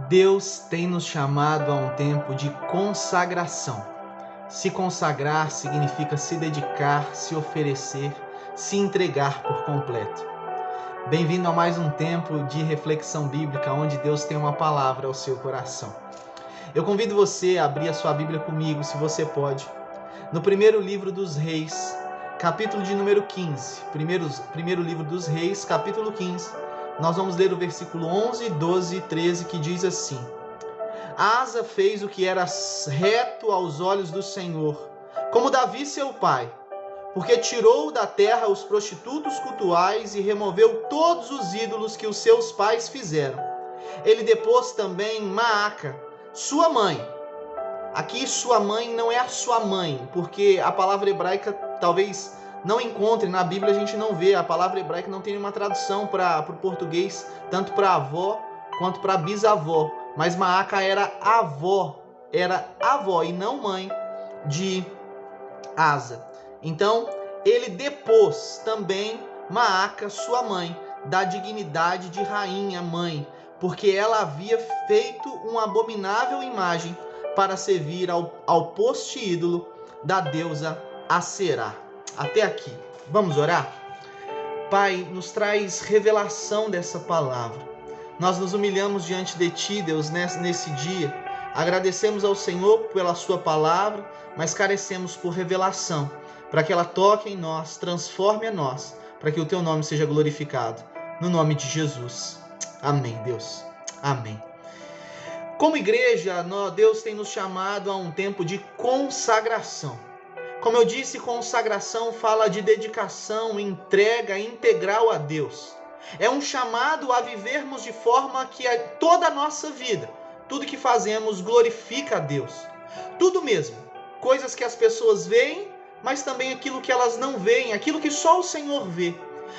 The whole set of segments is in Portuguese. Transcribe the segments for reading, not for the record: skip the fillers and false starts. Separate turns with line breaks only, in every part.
Deus tem nos chamado a um tempo de consagração. Se consagrar significa se dedicar, se oferecer, se entregar por completo. Bem-vindo a mais um tempo de reflexão bíblica, onde Deus tem uma palavra ao seu coração. Eu convido você a abrir a sua Bíblia comigo, se você pode, no primeiro livro dos Reis, capítulo de número 15. Primeiro livro dos Reis, capítulo 15. Nós vamos ler o versículo 11, 12 e 13, que diz assim: Asa fez o que era reto aos olhos do Senhor, como Davi seu pai, porque tirou da terra os prostitutos cultuais e removeu todos os ídolos que os seus pais fizeram. Ele depôs também Maaca, sua mãe. Aqui sua mãe não é a sua mãe, porque a palavra hebraica talvez não encontre, na Bíblia a gente não vê, a palavra hebraica não tem uma tradução para o português, tanto para avó quanto para bisavó, mas Maaca era avó e não mãe de Asa. Então ele depôs também Maaca, sua mãe, da dignidade de rainha mãe, porque ela havia feito uma abominável imagem para servir ao poste ídolo da deusa Aserá. Até aqui. Vamos orar? Pai, nos traz revelação dessa palavra. Nós nos humilhamos diante de Ti, Deus, nesse dia. Agradecemos ao Senhor pela Sua palavra, mas carecemos por revelação, para que ela toque em nós, transforme a nós, para que o Teu nome seja glorificado. No nome de Jesus. Amém, Deus. Amém. Como igreja, Deus tem nos chamado a um tempo de consagração. Como eu disse, consagração fala de dedicação, entrega integral a Deus. É um chamado a vivermos de forma que toda a nossa vida, tudo que fazemos glorifica a Deus. Tudo mesmo, coisas que as pessoas veem, mas também aquilo que elas não veem, aquilo que só o Senhor vê.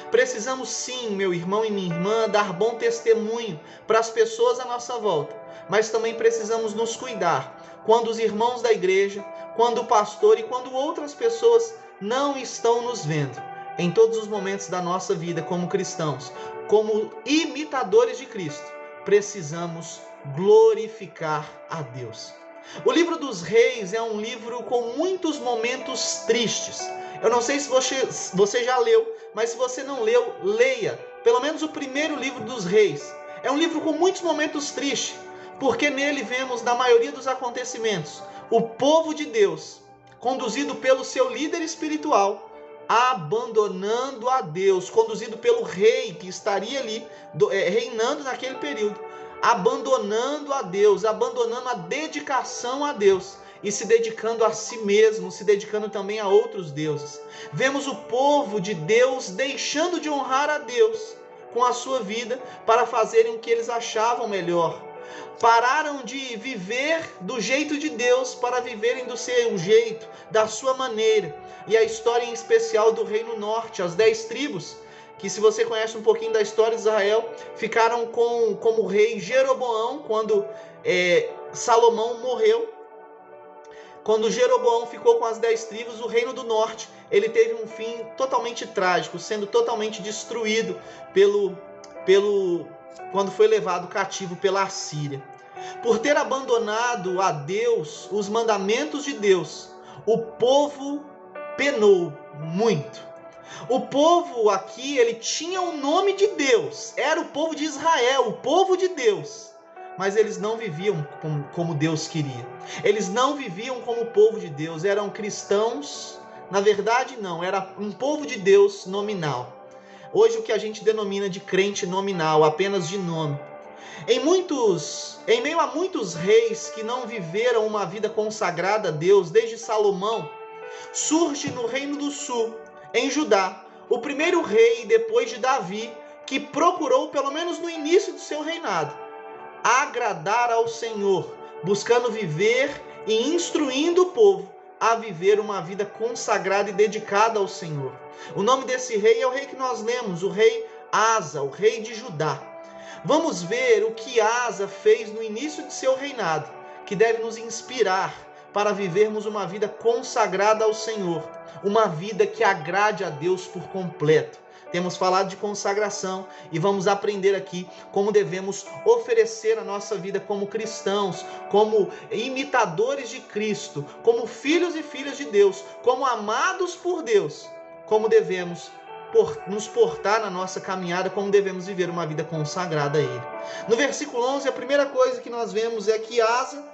Precisamos sim, meu irmão e minha irmã, dar bom testemunho para as pessoas à nossa volta, mas também precisamos nos cuidar quando os irmãos da igreja, quando o pastor e quando outras pessoas não estão nos vendo. Em todos os momentos da nossa vida como cristãos, como imitadores de Cristo, precisamos glorificar a Deus. O livro dos Reis é um livro com muitos momentos tristes. Eu não sei se você já leu, mas se você não leu, leia pelo menos o primeiro livro dos Reis. É um livro com muitos momentos tristes, porque nele vemos, na maioria dos acontecimentos, o povo de Deus, conduzido pelo seu líder espiritual, abandonando a Deus, conduzido pelo rei que estaria ali reinando naquele período, abandonando a Deus, abandonando a dedicação a Deus e se dedicando a si mesmo, se dedicando também a outros deuses. Vemos o povo de Deus deixando de honrar a Deus com a sua vida para fazerem o que eles achavam melhor. Pararam de viver do jeito de Deus para viverem do seu jeito, da sua maneira. E a história em especial do Reino Norte, as 10 tribos, que se você conhece um pouquinho da história de Israel, ficaram como rei Jeroboão, quando Salomão morreu. Quando Jeroboão ficou com as 10 tribos, o Reino do Norte, ele teve um fim totalmente trágico, sendo totalmente destruído quando foi levado cativo pela Assíria. Por ter abandonado a Deus, os mandamentos de Deus, o povo penou muito. O povo aqui, ele tinha o nome de Deus, era o povo de Israel, o povo de Deus, mas eles não viviam como Deus queria. Eles não viviam como o povo de Deus, eram cristãos, na verdade não, era um povo de Deus nominal. Hoje o que a gente denomina de crente nominal, apenas de nome. Em meio a muitos reis que não viveram uma vida consagrada a Deus, desde Salomão, surge no Reino do Sul, em Judá, o primeiro rei depois de Davi, que procurou, pelo menos no início do seu reinado, agradar ao Senhor, buscando viver e instruindo o povo a viver uma vida consagrada e dedicada ao Senhor. O nome desse rei é o rei que nós lemos, o rei Asa, o rei de Judá. Vamos ver o que Asa fez no início de seu reinado, que deve nos inspirar para vivermos uma vida consagrada ao Senhor, uma vida que agrade a Deus por completo. temos falado de consagração e vamos aprender aqui como devemos oferecer a nossa vida como cristãos, como imitadores de Cristo, como filhos e filhas de Deus, como amados por Deus, como devemos nos portar na nossa caminhada, como devemos viver uma vida consagrada a Ele. No versículo 11, a primeira coisa que nós vemos é que Asa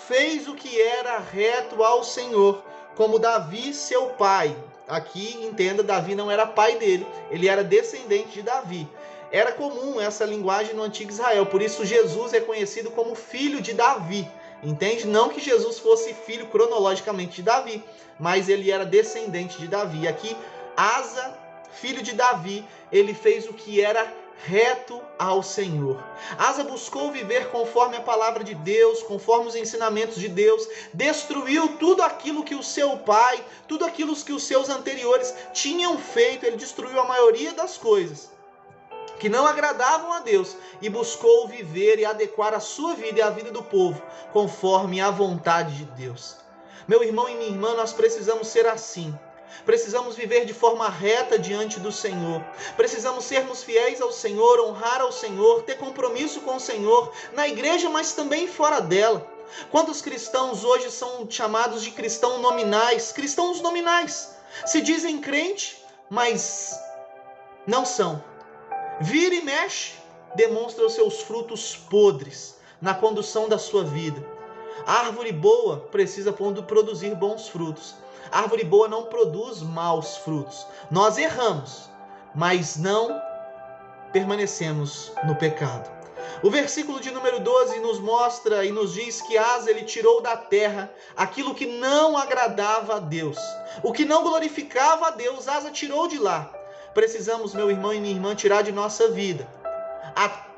fez o que era reto ao Senhor, como Davi, seu pai. Aqui, entenda, Davi não era pai dele, ele era descendente de Davi. Era comum essa linguagem no antigo Israel, por isso Jesus é conhecido como filho de Davi. Entende? Não que Jesus fosse filho cronologicamente de Davi, mas ele era descendente de Davi. Aqui, Asa, filho de Davi, ele fez o que era reto ao Senhor. Asa buscou viver conforme a palavra de Deus, conforme os ensinamentos de Deus, destruiu tudo aquilo que o seu pai, tudo aquilo que os seus anteriores tinham feito. Ele destruiu a maioria das coisas que não agradavam a Deus e buscou viver e adequar a sua vida e a vida do povo conforme a vontade de Deus. Meu irmão e minha irmã, nós precisamos ser assim. Precisamos viver de forma reta diante do Senhor. Precisamos sermos fiéis ao Senhor, honrar ao Senhor, ter compromisso com o Senhor, na igreja, mas também fora dela. Quantos cristãos hoje são chamados de cristãos nominais? Cristãos nominais. Se dizem crente, mas não são. Vira e mexe, demonstra os seus frutos podres na condução da sua vida. A árvore boa precisa produzir bons frutos. A árvore boa não produz maus frutos. Nós erramos, mas não permanecemos no pecado. O versículo de número 12 nos mostra e nos diz que Asa, ele tirou da terra aquilo que não agradava a Deus. O que não glorificava a Deus, Asa tirou de lá. Precisamos, meu irmão e minha irmã, tirar de nossa vida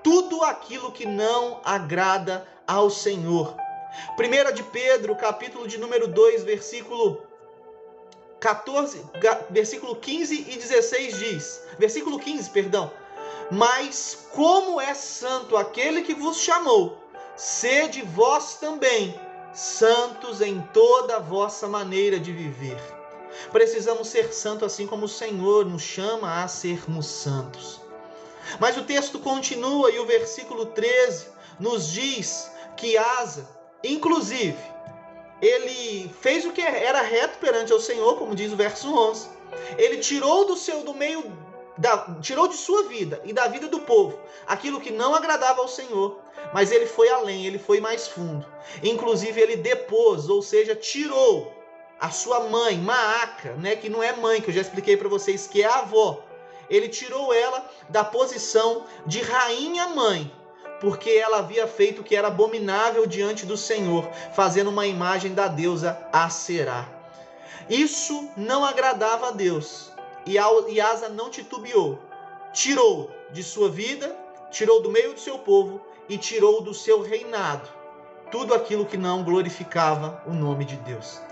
tudo aquilo que não agrada ao Senhor. 1 de Pedro, capítulo de número 2, versículo 15 e 16 diz, versículo 15, perdão, mas como é santo aquele que vos chamou, sede vós também santos em toda a vossa maneira de viver. Precisamos ser santos assim como o Senhor nos chama a sermos santos. Mas o texto continua e o versículo 13 nos diz que Asa, inclusive, ele fez o que era reto perante ao Senhor, como diz o verso 11. Ele tirou tirou de sua vida e da vida do povo aquilo que não agradava ao Senhor, mas ele foi além, ele foi mais fundo. Inclusive ele depôs, ou seja, tirou a sua mãe, Maaca, que não é mãe, que eu já expliquei para vocês que é a avó. Ele tirou ela da posição de rainha-mãe, porque ela havia feito o que era abominável diante do Senhor, fazendo uma imagem da deusa Aserá. Isso não agradava a Deus, e Asa não titubeou. Tirou de sua vida, tirou do meio do seu povo e tirou do seu reinado tudo aquilo que não glorificava o nome de Deus.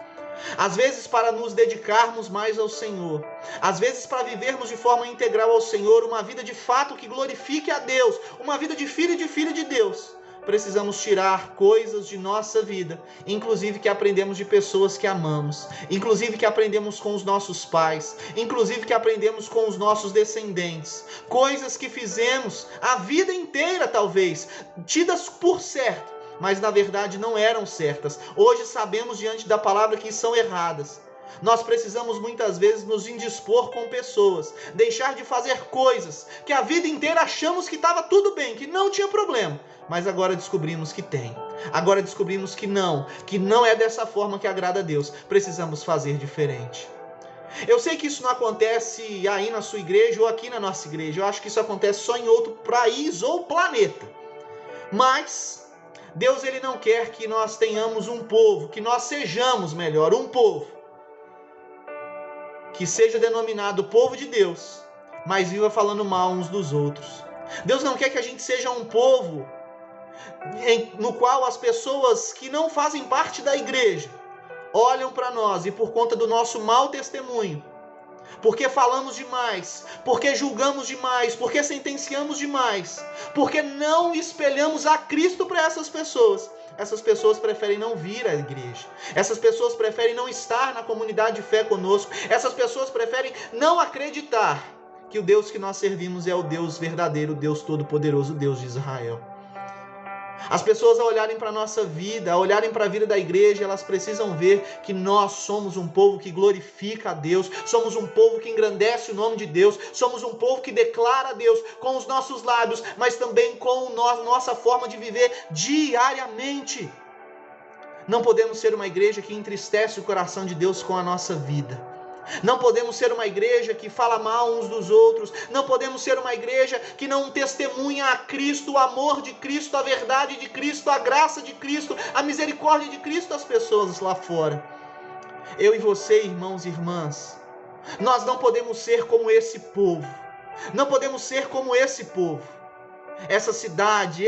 Às vezes, para nos dedicarmos mais ao Senhor, às vezes para vivermos de forma integral ao Senhor, uma vida de fato que glorifique a Deus, uma vida de filho e de filha de Deus, precisamos tirar coisas de nossa vida, inclusive que aprendemos de pessoas que amamos, inclusive que aprendemos com os nossos pais, inclusive que aprendemos com os nossos descendentes, coisas que fizemos a vida inteira talvez, tidas por certo, mas na verdade não eram certas. Hoje sabemos diante da palavra que são erradas. Nós precisamos muitas vezes nos indispor com pessoas, deixar de fazer coisas que a vida inteira achamos que estava tudo bem, que não tinha problema, mas agora descobrimos que tem. Agora descobrimos que não é dessa forma que agrada a Deus. Precisamos fazer diferente. Eu sei que isso não acontece aí na sua igreja ou aqui na nossa igreja. Eu acho que isso acontece só em outro país ou planeta. Mas Deus, ele não quer que nós tenhamos um povo, que nós sejamos melhor, um povo que seja denominado povo de Deus, mas viva falando mal uns dos outros. Deus não quer que a gente seja um povo no qual as pessoas que não fazem parte da igreja olham para nós e por conta do nosso mau testemunho, porque falamos demais, porque julgamos demais, porque sentenciamos demais, porque não espelhamos a Cristo para essas pessoas preferem não vir à igreja, essas pessoas preferem não estar na comunidade de fé conosco, essas pessoas preferem não acreditar que o Deus que nós servimos é o Deus verdadeiro, o Deus todo-poderoso, o Deus de Israel. As pessoas, ao olharem para a nossa vida, ao olharem para a vida da igreja, elas precisam ver que nós somos um povo que glorifica a Deus, somos um povo que engrandece o nome de Deus, somos um povo que declara a Deus com os nossos lábios, mas também com nossa forma de viver diariamente. Não podemos ser uma igreja que entristece o coração de Deus com a nossa vida. Não podemos ser uma igreja que fala mal uns dos outros. Não podemos ser uma igreja que não testemunha a Cristo, o amor de Cristo, a verdade de Cristo, a graça de Cristo, a misericórdia de Cristo às pessoas lá fora. Eu e você, irmãos e irmãs, nós não podemos ser como esse povo. Não podemos ser como esse povo. Essa cidade,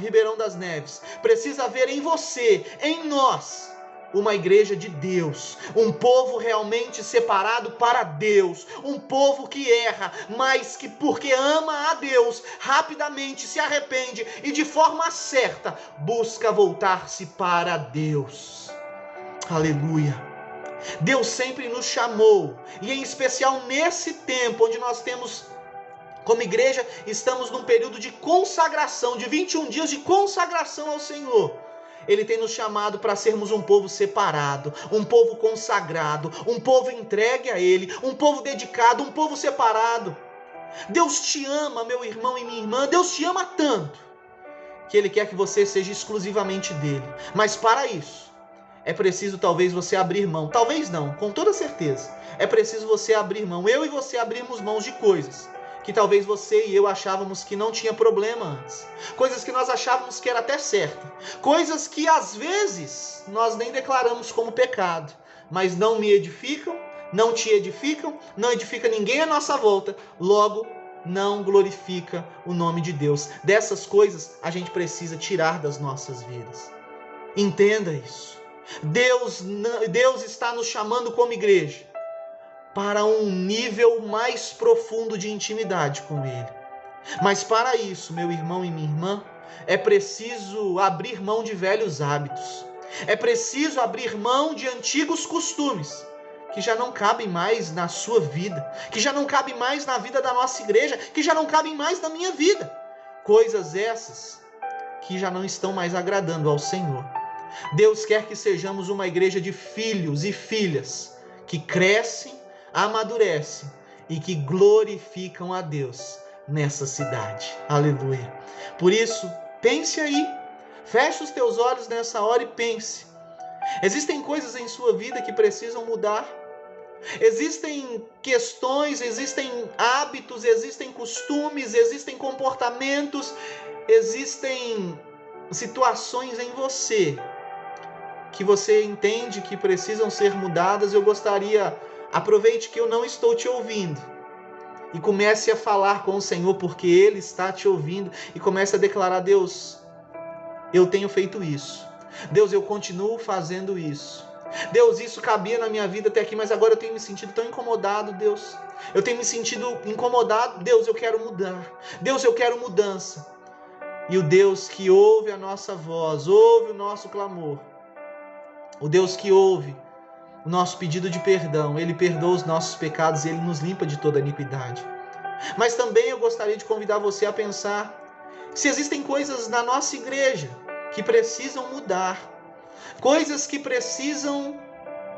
Ribeirão das Neves, precisa ver em você, em nós, uma igreja de Deus, um povo realmente separado para Deus, um povo que erra, mas que porque ama a Deus, rapidamente se arrepende e de forma certa busca voltar-se para Deus. Aleluia! Deus sempre nos chamou, e em especial nesse tempo onde nós temos, como igreja, estamos num período de consagração, de 21 dias de consagração ao Senhor. Ele tem nos chamado para sermos um povo separado, um povo consagrado, um povo entregue a Ele, um povo dedicado, um povo separado. Deus te ama, meu irmão e minha irmã, Deus te ama tanto, que Ele quer que você seja exclusivamente dele. Mas para isso, é preciso talvez você abrir mão, talvez não, com toda certeza, é preciso você abrir mão, eu e você abrirmos mãos de coisas que talvez você e eu achávamos que não tinha problema antes. Coisas que nós achávamos que era até certo. Coisas que às vezes nós nem declaramos como pecado. Mas não me edificam, não te edificam, não edifica ninguém à nossa volta. Logo, não glorifica o nome de Deus. Dessas coisas a gente precisa tirar das nossas vidas. Entenda isso. Deus está nos chamando como igreja para um nível mais profundo de intimidade com Ele. Mas para isso, meu irmão e minha irmã, é preciso abrir mão de velhos hábitos. É preciso abrir mão de antigos costumes que já não cabem mais na sua vida, que já não cabem mais na vida da nossa igreja, que já não cabem mais na minha vida. Coisas essas que já não estão mais agradando ao Senhor. Deus quer que sejamos uma igreja de filhos e filhas que crescem, amadurecem e que glorificam a Deus nessa cidade. Aleluia. Por isso, pense aí, feche os teus olhos nessa hora e pense. Existem coisas em sua vida que precisam mudar. Existem questões, existem hábitos, existem costumes, existem comportamentos, existem situações em você que você entende que precisam ser mudadas. Eu gostaria, aproveite que eu não estou te ouvindo e comece a falar com o Senhor, porque Ele está te ouvindo, e comece a declarar: Deus, eu tenho feito isso. Deus, eu continuo fazendo isso. Deus, isso cabia na minha vida até aqui, mas agora eu tenho me sentido tão incomodado, Deus. Eu tenho me sentido incomodado. Deus, eu quero mudar. Deus, eu quero mudança. E o Deus que ouve a nossa voz, ouve o nosso clamor, o Deus que ouve o nosso pedido de perdão, Ele perdoa os nossos pecados e Ele nos limpa de toda iniquidade. Mas também eu gostaria de convidar você a pensar se existem coisas na nossa igreja que precisam mudar, coisas que precisam,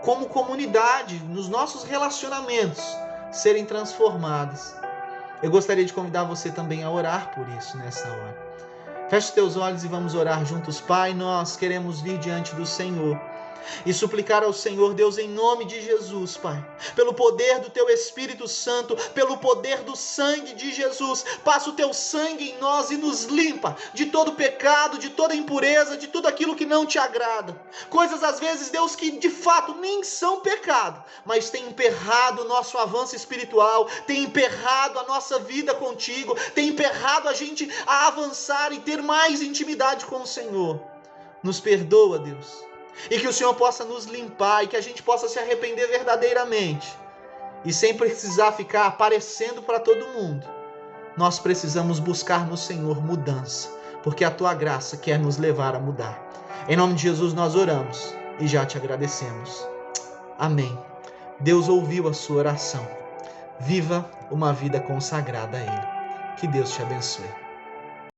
como comunidade, nos nossos relacionamentos, serem transformadas. Eu gostaria de convidar você também a orar por isso nessa hora. Feche os teus olhos e vamos orar juntos. Pai, nós queremos vir diante do Senhor e suplicar ao Senhor, Deus, em nome de Jesus, Pai, pelo poder do Teu Espírito Santo, pelo poder do sangue de Jesus, passa o Teu sangue em nós e nos limpa de todo pecado, de toda impureza, de tudo aquilo que não Te agrada. Coisas às vezes, Deus, que de fato nem são pecado, mas tem emperrado o nosso avanço espiritual, tem emperrado a nossa vida contigo, tem emperrado a gente a avançar e ter mais intimidade com o Senhor. Nos perdoa, Deus. E que o Senhor possa nos limpar e que a gente possa se arrepender verdadeiramente. E sem precisar ficar aparecendo para todo mundo. Nós precisamos buscar no Senhor mudança, porque a Tua graça quer nos levar a mudar. Em nome de Jesus nós oramos e já Te agradecemos. Amém. Deus ouviu a sua oração. Viva uma vida consagrada a Ele. Que Deus te abençoe.